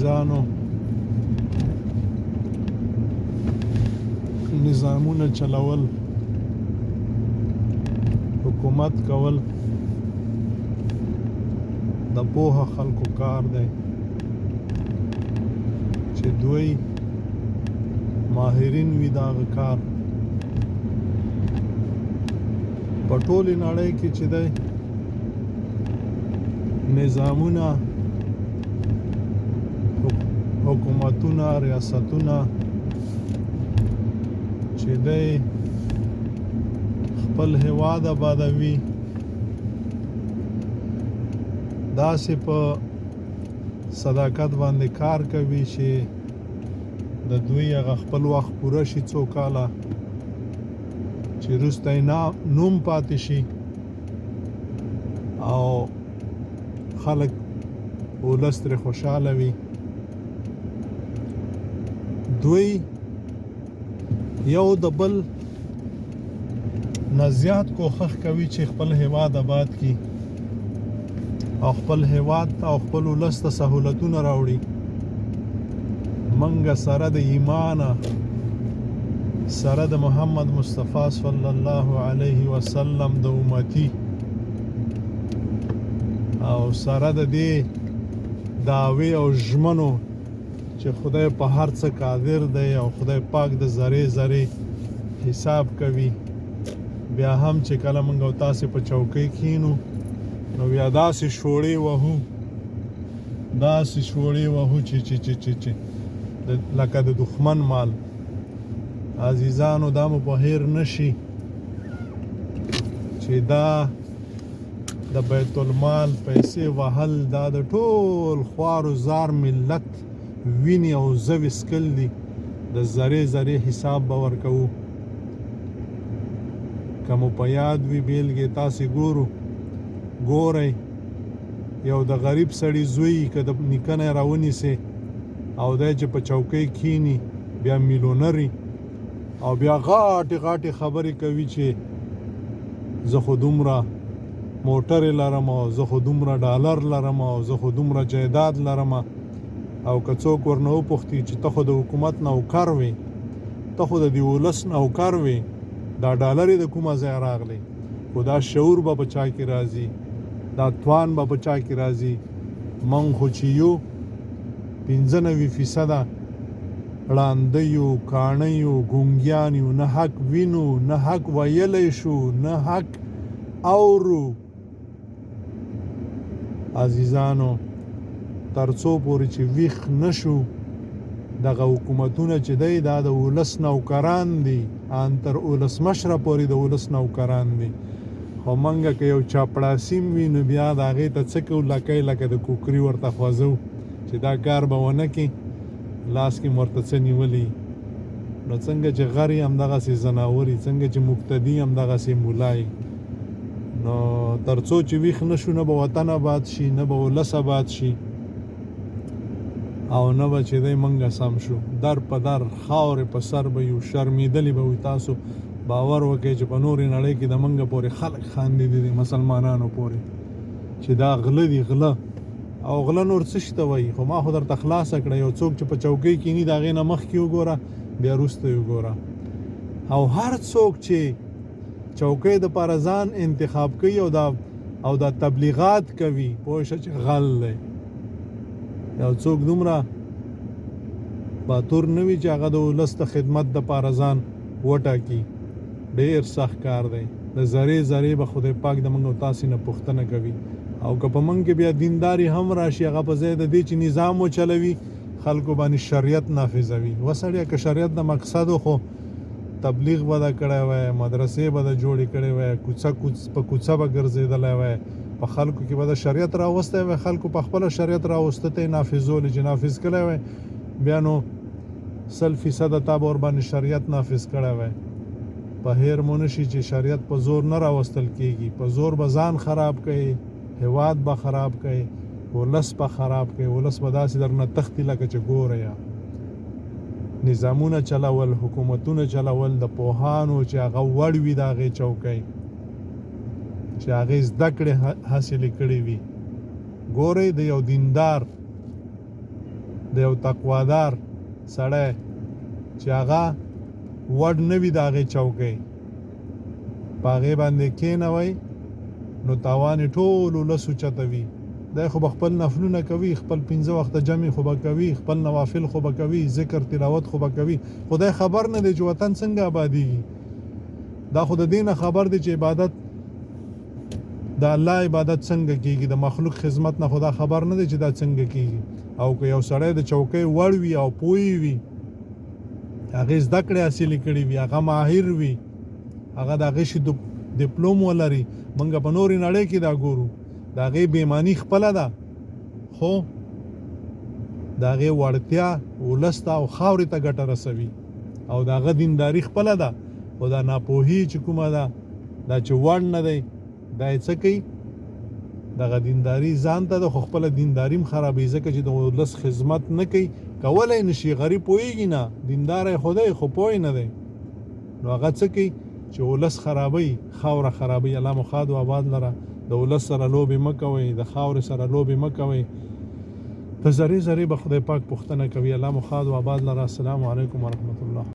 عزیزانو نظامونه چلول حکومت کول د پوهه خلکو کار دی چې دوی ماهرین وي دغه کار په ټولې نړۍ کې چې دی نظامونه حکومتونه ریاستونه چې دی خپل هیواد آبادوي داسې په صداقت باندې کار کوي چې د دوی هغه خپل وخت پوره شي څو کاله چې وروسته یې نوم پاتې شي او خلک ولس ترې خوشحاله وي دوی یو د بل نه زیات کوښښ کوي چې خپل هیواد آباد کړي او خپل هیواد ته او خپل ولس ته سهولتونه راوړي منګه سره د ایمانه سره د محمد مصطفی صلی الله علیه وسلم د امتی او سره د دې دعوی او ژمنو چې خدای په هر څه قادر دی او خدای پاک د ذره ذره حساب کوي بیا هم چې کله موږ او تاسو په چوکۍ کښینو نو بیا داسې شوړې وهو چې لکه د دښمن مال عزیزانو دا مو په هیر نشي چې دا د بیت المال پیسې وهل دا د ټول خوار و زار ملت ویني او زوی سکل دي د ذره ذره حساب به ورکوو که مو په یاد وي بیلګې تاسې ګورئ یو د غریب سړي زوی که د نیکه نه راونیسئ او دی چې په چوکۍ کښیني بیا میلیونري او بیا غاټې خبرې کوي چې زه خو دومره موټرې لرم او زه خو دومره ډالر لرم او زه خو دومره جایداد لرم او که څوک ورنه وپوښتي چې ته خو د حکومت نوکر وې ته خو د دې ولس نوکر وې دا ډالر د کومه ځای راغلی خو دا شعور به په چا کې راځي دا توان به په چا کې راځي من خو چې یو 95% ړانده یو کاڼه یو ګونګیان یو نه حق وینو نه حق ویلی شو نه حق اورو عزیزانو تر څو پورې چې ویښ نشو دغه حکومتونه چې دی دا د ولس نوکران دي ان تر ولسمشره پورې د ولس نوکران دي خو منګه که یو چاپړاسیم وي نو بیا د هغې ته څه کوو لکه د کوکري ورته خوځو چې دا کار به ونه کړي لاس کې ورته څه نیولي نو څنګه چې غر یې همدغسې ځناور یي څنګه چې مقتدي همدغسې ملا یي نو تر څو چې ویښ نه شو نه به وطن آباد شي نه به ولس آباد شي او نه به چې دی منګه سم شو در په در خاورې په سر به یو شرمېدلي به وي تاسو باور وکړئ چې په نورې نړۍ کې د منګه پورې خلک خاندېدي دي مسلمانانو پورې چې دا غله دي غله او غله نور څه شته وایي خو ما خو درته خلاصه کړه یو څوک چې په چوکۍ کښیني د هغې نه مخکې وګوره بیا وروسته یې وګوره او هر څوک چې چوکۍ دپاره ځان انتخاب کوي او دا تبلیغات کوي پوه شه چې غل دی یو څوک دومره باتور نه وي چې هغه د ولس د خدمت دپاره ځان وټاکي ډېر سخت کار دی د ذرې به خدای پاک د موږ او تاسې نه پوښتنه کوي او که په موږ کې بیا دینداري هم راشي هغه په ځای د دې چې نظام وچلوي خلکو باندې شریعت نافظوي وسړیه که شریعت د مقصد خو تبلیغ به دا کړی وای مدرسې به دا جوړې کړې وای په کوڅه به ګرځېدلی وای په خلکو کې به د شریعت راوستی وای خلکو په خپله شریعت راوسته ته یې نافظولی چې نافظ کړی وای بیا نو 100% تا به ورباندې شریعت نافظ کړی وای په هیر مو نشي چې شریعت په زور نه راوستل کېږي په زور به ځان خراب کوي هیواد به خراب کوي ولس به خراب کوي ولس به داسې درنه تښتي لکه چې ګوره یا نظامونه چلول حکومتونه چلول د پوهانو چې هغه وړ وي د هغې چوکۍ چې هغې زده کړې حاصلې کړې وي ګورئ د یو دیندار د یو تقوادار سړی چې هغه وډ نه وي د هغې چوکۍ په هغې باندې کېنوئ نو تاوان یې ټول ولس اوچته وي. دی خو به خپل نفلونه کوي، خپل 5 وخته جمع خو به کوي، خپل نوافل خو به کوي، ذکر تلاوت خو به کوي، خدای خبر نه دی چې وطن څنګه آبادیږي. دا خو د دې نه خبر دی چې عبادت د الله عبادت څنګه کیږي، د مخلوق خدمت نه خدا خبر نه دی چې دا څنګه کیږي. او که یو سړی د چوکۍ وړ وي او پوهی وي، هغې زده کړې حاصلې کړې وي، هغه ماهر وي، هغه د هغې شي ډپلوم ولري، موږ په نورې نړۍ کې دا ګورو. د هغې بېماني خپله ده، خو د هغې وړتیا ولس ته او خاورې ته ګټه رسوي، او د هغه دینداري خپله ده. خو دا ناپوهي چې کومه ده، دا چې وړ نه دی، دا یې څه کوي؟ دغه دینداري ځان ته ده، خو خپله دینداري هم خرابوي، ځکه چې د ولس خدمت نه کوي، کولی نه شي. غریب پوهېږي نه، دینداره خو دی خو پوه نه دی، نو هغه څه کوي چې ولس خرابوي، خاوره خرابوي. الله مو ښاد و آباد لره. د ولس سره لوبې مه کوئ، د خاورې سره لوبې مه کوئ. په ذرې ذرې به خدای پاک پوښتنه کوي. الله مو ښاد و آباد لره. السلام علیکم ورحمت الله.